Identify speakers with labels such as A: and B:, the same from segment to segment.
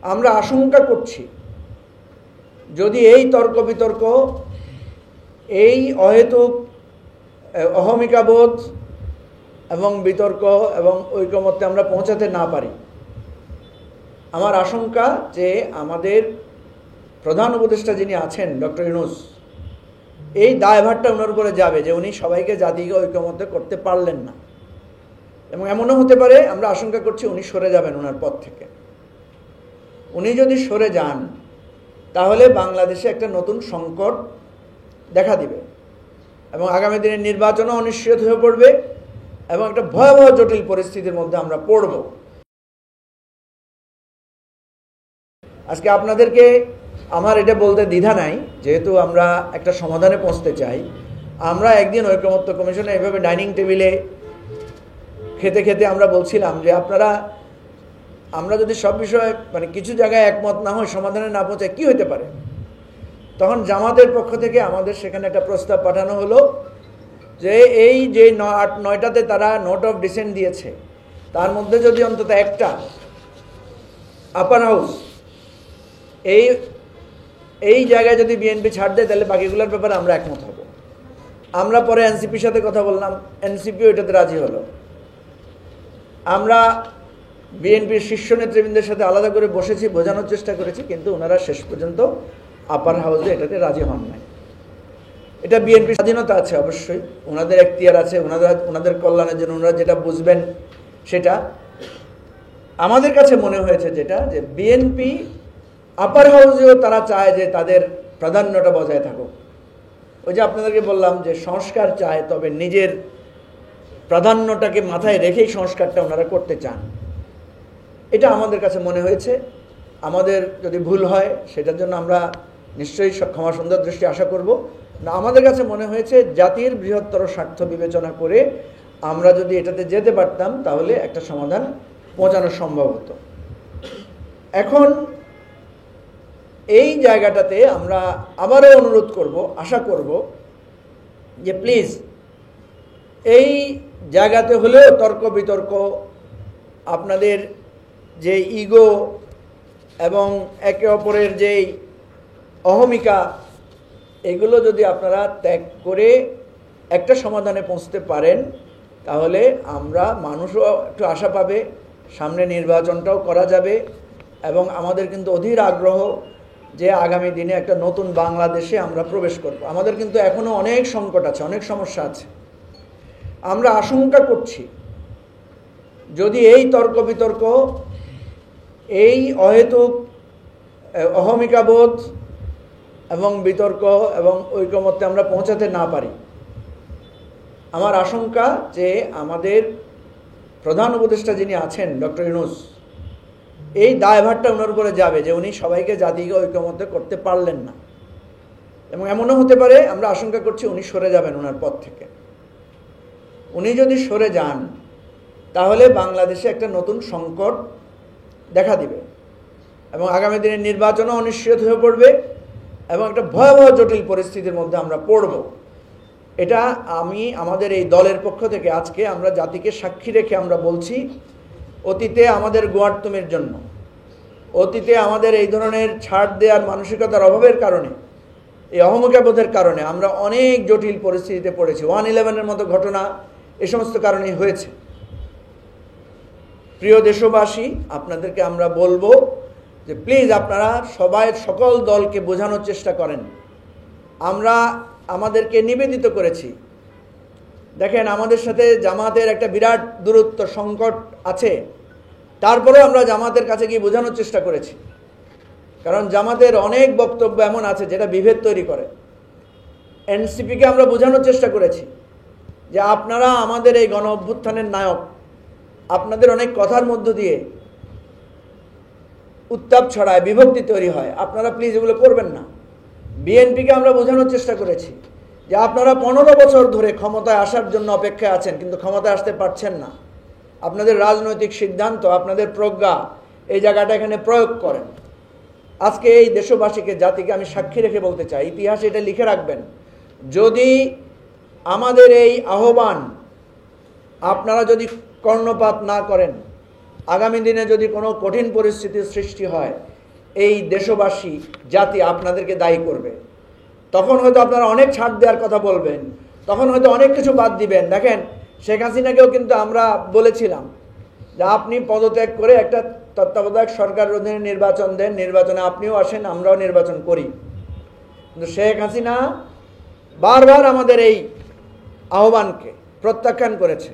A: আমরা আশঙ্কা করছি যদি এই তর্ক বিতর্ক, এই অহেতুক অহমিকাবোধ এবং বিতর্ক এবং ঐকমত্যে আমরা পৌঁছাতে না পারি, আমার আশঙ্কা যে আমাদের প্রধান উপদেষ্টা যিনি আছেন ডক্টর ইউনূস, এই দায়ভারটা ওনার উপরে যাবে যে উনি সবাইকে জাতিকে ঐকমত্য করতে পারলেন না। এবং এমনও হতে পারে, আমরা আশঙ্কা করছি উনি সরে যাবেন ওনার পদ থেকে। উনি যদি সরে যান তাহলে বাংলাদেশে একটা নতুন সংকট দেখা দিবে এবং আগামী দিনের নির্বাচনও অনিশ্চিত হয়ে পড়বে এবং একটা ভয়াবহ জটিল পরিস্থিতির মধ্যে আমরা পড়ব। আজকে আপনাদেরকে আমার এটা বলতে দ্বিধা নাই, যেহেতু আমরা একটা সমাধানে পৌঁছতে চাই। আমরা একদিন ঐকমত্য কমিশনে এভাবে ডাইনিং টেবিলে খেতে খেতে আমরা বলছিলাম যে আমরা যদি সব বিষয়ে কিছু জায়গায় একমত না হয়, সমাধানে না পৌঁছায় কি হতে পারে। তখন জামাতের পক্ষ থেকে আমাদের সেখানে একটা প্রস্তাব পাঠানো হলো যে এই যে 8-9টাতে তারা নোট অফ ডিসেন্ট দিয়েছে, তার মধ্যে যদি অন্তত একটা আপার হাউস এই জায়গায় যদি বিএনপি ছাড় দেয় তাহলে বাকিগুলোর ব্যাপারে আমরা একমত হব। আমরা পরে এনসিপির সাথে কথা বললাম, এনসিপিও এটাতে রাজি হলো। আমরা বিএনপির শীর্ষ নেতৃবৃন্দের সাথে আলাদা করে বসেছি, বোঝানোর চেষ্টা করেছি, কিন্তু ওনারা শেষ পর্যন্ত আপার হাউসে এটাতে রাজি হন নাই। এটা বিএনপির স্বাধীনতা আছে, অবশ্যই ওনাদের এখতিয়ার আছে, ওনাদের কল্যাণের জন্য ওনারা যেটা বুঝবেন সেটা। আমাদের কাছে মনে হয়েছে যেটা, যে বিএনপি আপার হাউসেও তারা চায় যে তাদের প্রাধান্যটা বজায় থাকুক। ওই যে আপনাদেরকে বললাম যে সংস্কার চায়, তবে নিজের প্রাধান্যটাকে মাথায় রেখেই সংস্কারটা ওনারা করতে চান। এটা আমাদের কাছে মনে হয়েছে। আমাদের যদি ভুল হয় সেটার জন্য আমরা নিশ্চয়ই ক্ষমা সুন্দর দৃষ্টি আশা করব না। আমাদের কাছে মনে হয়েছে জাতির বৃহত্তর স্বার্থ বিবেচনা করে আমরা যদি এটাতে যেতে পারতাম তাহলে একটা সমাধান পৌঁছানো সম্ভব হতো। এখন এই জায়গাটাতে আমরা আবারও অনুরোধ করব, আশা করব যে প্লিজ এই জায়গাতে হলেও তর্ক বিতর্ক, আপনাদের যে ইগো এবং একে অপরের যেই অহমিকা, এগুলো যদি আপনারা ত্যাগ করে একটা সমাধানে পৌঁছতে পারেন তাহলে মানুষও একটু আশা পাবে, সামনে নির্বাচনটাও করা যাবে এবং আমাদের কিন্তু অধীর আগ্রহ যে আগামী দিনে একটা নতুন বাংলাদেশে আমরা প্রবেশ করব। আমাদের কিন্তু এখনও অনেক সংকট আছে, অনেক সমস্যা আছে। আমরা আশঙ্কা করছি যদি এই তর্ক বিতর্ক, এই অহেতুক অহমিকাবোধ এবং বিতর্ক এবং ঐকমত্যে আমরা পৌঁছাতে না পারি, আমার আশঙ্কা যে আমাদের প্রধান উপদেষ্টা যিনি আছেন ডক্টর ইউনূস, এই দায়ভারটা ওনার উপরে যাবে যে উনি সবাইকে জাতিকে ঐকমত্য করতে পারলেন না। এবং এমনও হতে পারে, আমরা আশঙ্কা করছি উনি সরে যাবেন ওনার পদ থেকে। উনি যদি সরে যান তাহলে বাংলাদেশে একটা নতুন সংকট দেখা দিবে এবং আগামী দিনের নির্বাচনও অনিশ্চিত হয়ে পড়বে এবং একটা ভয়াবহ জটিল পরিস্থিতির মধ্যে আমরা পড়ব। এটা আমাদের এই দলের পক্ষ থেকে আজকে আমরা জাতিকে সাক্ষী রেখে আমরা বলছি, অতীতে আমাদের গোয়ার্তুমের জন্য, অতীতে আমাদের এই ধরনের ছাড় দেওয়ার মানসিকতার অভাবের কারণে, এই অহমিকাবোধের কারণে আমরা অনেক জটিল পরিস্থিতিতে পড়েছি। 1/11-এর মতো ঘটনা এ সমস্ত কারণেই হয়েছে। প্রিয় দেশবাসী, আপনাদেরকে আমরা বলবো যে প্লিজ আপনারা সকল দলকে বোঝানোর চেষ্টা করেন। আমাদেরকে নিবেদিত করেছি। দেখেন, আমাদের সাথে জামাতের একটা বিরাট দূরত্ব সংকট আছে, তারপরেও আমরা জামাতের কাছে গিয়ে বোঝানোর চেষ্টা করেছি, কারণ জামাতের অনেক বক্তব্য এমন আছে যেটা বিভেদ তৈরি করে। এনসিপিকে আমরা বোঝানোর চেষ্টা করেছি যে আপনারা আমাদের এই গণ অভ্যুত্থানের নায়ক, আপনাদের অনেক কথার মধ্য দিয়ে উত্তাপ ছড়ায়, বিভক্তি তৈরি হয়, আপনারা প্লিজ এগুলো করবেন না। বিএনপিকে আমরা বোঝানোর চেষ্টা করেছি যে আপনারা 15 বছর ধরে ক্ষমতায় আসার জন্য অপেক্ষায় আছেন, কিন্তু ক্ষমতায় আসতে পারছেন না। আপনাদের রাজনৈতিক সিদ্ধান্ত, আপনাদের প্রজ্ঞা এই জায়গাটা এখানে প্রয়োগ করেন। আজকে এই দেশবাসীকে, জাতিকে আমি সাক্ষী রেখে বলতে চাই, ইতিহাসে এটা লিখে রাখবেন, যদি আমাদের এই আহ্বান আপনারা কর্ণপাত না করেন, আগামী দিনে যদি কোনো কঠিন পরিস্থিতির সৃষ্টি হয় এই দেশবাসী জাতি আপনাদেরকে দায়ী করবে। তখন হয়তো আপনারা অনেক ছাড় দেওয়ার কথা বলবেন, তখন হয়তো অনেক কিছু বাদ দিবেন। দেখেন, শেখ হাসিনাকেও কিন্তু আমরা বলেছিলাম যে আপনি পদত্যাগ করে একটা তত্ত্বাবধায়ক সরকারের অধীনে নির্বাচন দেন, নির্বাচনে আপনিও আসেন, আমরাও নির্বাচন করি। কিন্তু শেখ হাসিনা বারবার আমাদের এই আহ্বানকে প্রত্যাখ্যান করেছে।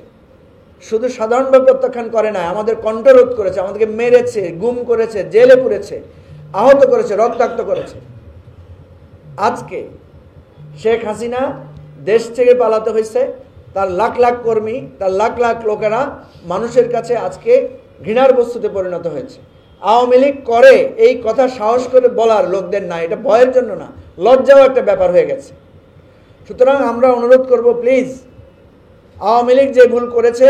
A: শুধু সাধারণভাবে প্রত্যাখ্যান করে না, আমাদের কণ্ঠরোধ করেছে, আমাদেরকে মেরেছে, গুম করেছে, জেলে পুরেছে, আহত করেছে, রক্তাক্ত করেছে। আজকে শেখ হাসিনা দেশ থেকে পালাতে হয়েছে, তার লাখ লাখ কর্মী, তার লাখ লাখ লোকেরা মানুষের কাছে আজকে ঘৃণার বস্তুতে পরিণত হয়েছে। আওয়ামী লীগ করে এই কথা সাহস করে বলার লোকদের না, এটা ভয়ের জন্য না, লজ্জাও একটা ব্যাপার হয়ে গেছে। সুতরাং আমরা অনুরোধ করব, প্লিজ, আওয়ামী লীগ যে ভুল করেছে,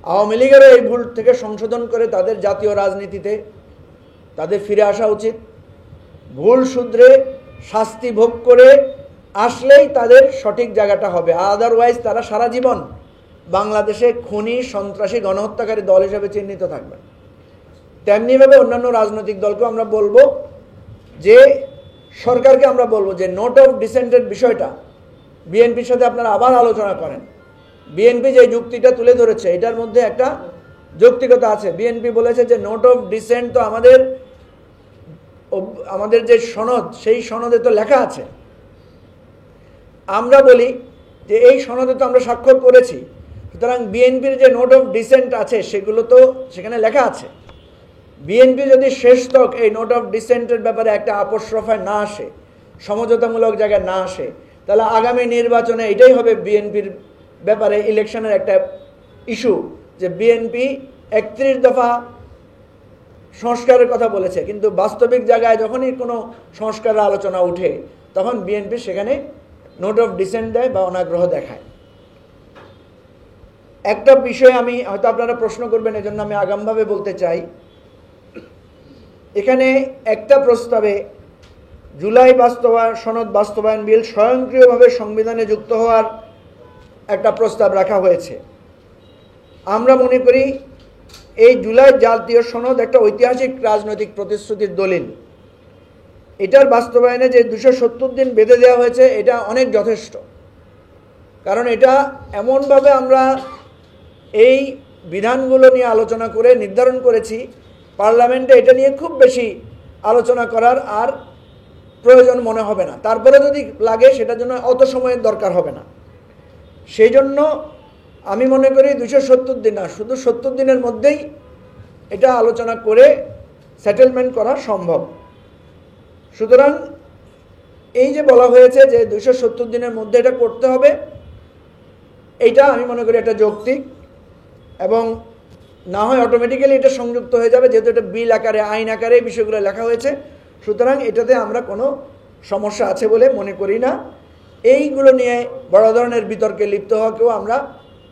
A: আওয়ামী লীগেরও এই ভুল থেকে সংশোধন করে তাদের জাতীয় রাজনীতিতে তাদের ফিরে আসা উচিত। ভুল শুধরে শাস্তি ভোগ করে আসলেই তাদের সঠিক জায়গাটা হবে। আদারওয়াইজ তারা সারা জীবন বাংলাদেশে খুনি, সন্ত্রাসী, গণহত্যাকারী দল হিসেবে চিহ্নিত থাকবে। তেমনিভাবে অন্যান্য রাজনৈতিক দলকেও আমরা বলবো যে, সরকারকে আমরা বলবো যে নোট অফ ডিসেন্টের বিষয়টা বিএনপির সাথে আপনারা আবার আলোচনা করেন। বিএনপি যে যুক্তিটা তুলে ধরেছে এটার মধ্যে একটা যৌক্তিকতা আছে। বিএনপি বলেছে যে নোট অফ ডিসেন্ট তো আমাদের যে সনদ, সেই সনদে তো লেখা আছে। আমরা বলি যে এই সনদে তো আমরা স্বাক্ষর করেছি, সুতরাং বিএনপির যে নোট অফ ডিসেন্ট আছে সেগুলো তো সেখানে লেখা আছে। বিএনপি যদি শেষ তক এই নোট অফ ডিসেন্টের ব্যাপারে একটা আপোষ রফায় না আসে, সমঝোতামূলক জায়গায় না আসে, তাহলে আগামী নির্বাচনে এটাই হবে বিএনপির ব্যাপারে ইলেকশনের একটা ইস্যু, যে বিএনপি 31 দফা সংস্কারের কথা বলেছে, কিন্তু বাস্তবিক জায়গায় যখনই কোনো সংস্কারের আলোচনা উঠে তখন বিএনপি সেখানে নোট অফ ডিসেন্ট দেয় বা অনাগ্রহ দেখায়। একটা বিষয় আমি হয়তো আপনারা প্রশ্ন করবেন, এজন্য আমি আগামভাবে বলতে চাই। এখানে একটা প্রস্তাবে জুলাই সনদ বাস্তবায়ন বিল স্বয়ংক্রিয়ভাবে সংবিধানে যুক্ত হওয়ার একটা প্রস্তাব রাখা হয়েছে। আমরা মনে করি এই জুলাই জাতীয় সনদ একটা ঐতিহাসিক রাজনৈতিক প্রতিশ্রুতির দলিল। এটার বাস্তবায়নে যে 270 দিন বেঁধে দেওয়া হয়েছে এটা অনেক যথেষ্ট। কারণ এটা এমনভাবে আমরা এই বিধানগুলো নিয়ে আলোচনা করে নির্ধারণ করেছি, পার্লামেন্টে এটা নিয়ে খুব বেশি আলোচনা করার আর প্রয়োজন মনে হবে না। তারপরে যদি লাগে সেটার জন্য অত সময়ের দরকার হবে না। সেই জন্য আমি মনে করি 270 দিন না, শুধু 70 দিনের মধ্যেই এটা আলোচনা করে সেটেলমেন্ট করা সম্ভব। সুতরাং এই যে বলা হয়েছে যে 270 দিনের মধ্যে এটা করতে হবে, এইটা আমি মনে করি এটা যৌক্তিক, এবং না হয় অটোমেটিক্যালি এটা সংযুক্ত হয়ে যাবে, যেহেতু এটা বিল আকারে, আইন আকারে এই বিষয়গুলো লেখা হয়েছে। সুতরাং এটাতে আমরা কোনো সমস্যা আছে বলে মনে করি না। এইগুলো নিয়ে বড় ধরনের বিতর্কে লিপ্ত হওয়াকেও আমরা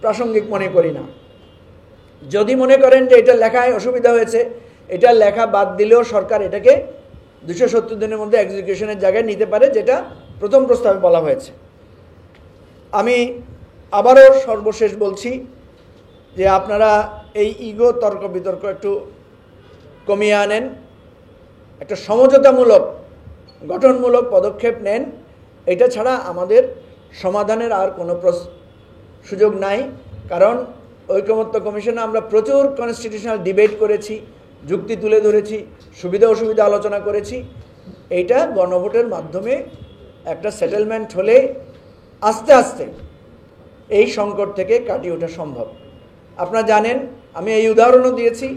A: প্রাসঙ্গিক মনে করি না। যদি মনে করেন যে এটা লেখায় অসুবিধা হয়েছে, এটা লেখা বাদ দিলেও সরকার এটাকে 270 দিনের মধ্যে এক্সিকিউশনের জায়গায় নিতে পারে, যেটা প্রথম প্রস্তাবে বলা হয়েছে। আমি আবারও সর্বশেষ বলছি যে আপনারা এই ইগো, তর্ক বিতর্ক একটু কমিয়ে আনেন, একটা সমঝোতামূলক, গঠনমূলক পদক্ষেপ নেন। এটা ছাড়া আমাদের সমাধানের আর কোনো সুযোগ নাই। কারণ ঐকমত্য কমিশনে আমরা প্রচুর কনস্টিটিউশনাল ডিবেট করেছি, যুক্তি তুলে ধরেছি, সুবিধা অসুবিধা আলোচনা করেছি। এইটা গণভোটের মাধ্যমে একটা সেটেলমেন্ট হলে আস্তে আস্তে এই সংকট থেকে কাটিয়ে ওঠা সম্ভব। আপনারা জানেন, আমি এই উদাহরণও দিয়েছি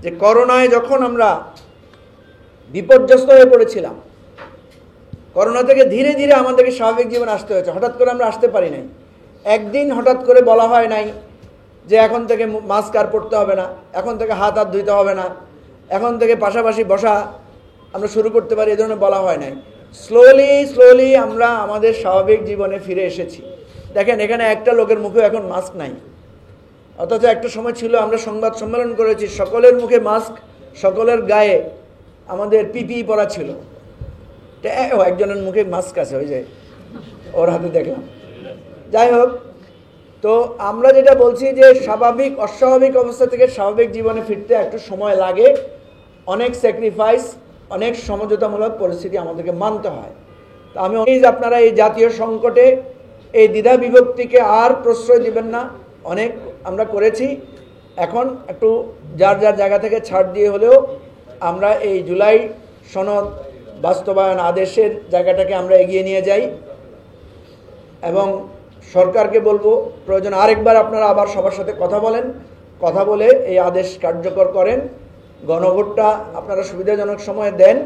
A: যে করোনায় যখন আমরা বিপর্যস্ত হয়ে পড়েছিলাম, করোনা থেকে ধীরে ধীরে আমাদেরকে স্বাভাবিক জীবন আসতে হয়েছে। হঠাৎ করে আমরা আসতে পারি নাই। একদিন হঠাৎ করে বলা হয় নাই যে এখন থেকে মাস্ক আর পরতে হবে না, এখন থেকে হাত ধুইতে হবে না, এখন থেকে পাশাপাশি বসা আমরা শুরু করতে পারি, এই ধরনের বলা হয় নাই। স্লোলি আমরা আমাদের স্বাভাবিক জীবনে ফিরে এসেছি। দেখেন, এখানে একটা লোকের মুখে এখন মাস্ক নাই, অথচ একটা সময় ছিল আমরা সংবাদ সম্মেলন করেছি, সকলের মুখে মাস্ক, সকলের গায়ে আমাদের পিপিই পরা ছিল। একজনের মুখে মাস্ক আছে, ওই যে ওর হাতে দেখলাম। যাই হোক, তো আমরা যেটা বলছি যে অস্বাভাবিক অবস্থা থেকে স্বাভাবিক জীবনে ফিরতে একটু সময় লাগে, অনেক স্যাক্রিফাইস, অনেক সমঝোতামূলক পরিস্থিতি আমাদেরকে মানতে হয়। তো আমি আপনারা এই জাতীয় সংকটে এই দ্বিধা বিভক্তিকে আর প্রশ্রয় দিবেন না। অনেক আমরা করেছি, এখন একটু যার যার জায়গা থেকে ছাড় দিয়ে হলেও আমরা এই জুলাই সনদ বাস্তবায়ন আদেশের জায়গাটাকে আমরা এগিয়ে নিয়ে যাই এবং সরকারকে বলবো প্রয়োজন আরেকবার আপনারা আবার সবার সাথে কথা বলেন, কথা বলে এই আদেশ কার্যকর করেন, গণভোটটা আপনারা সুবিধাজনক সময়ে দেন।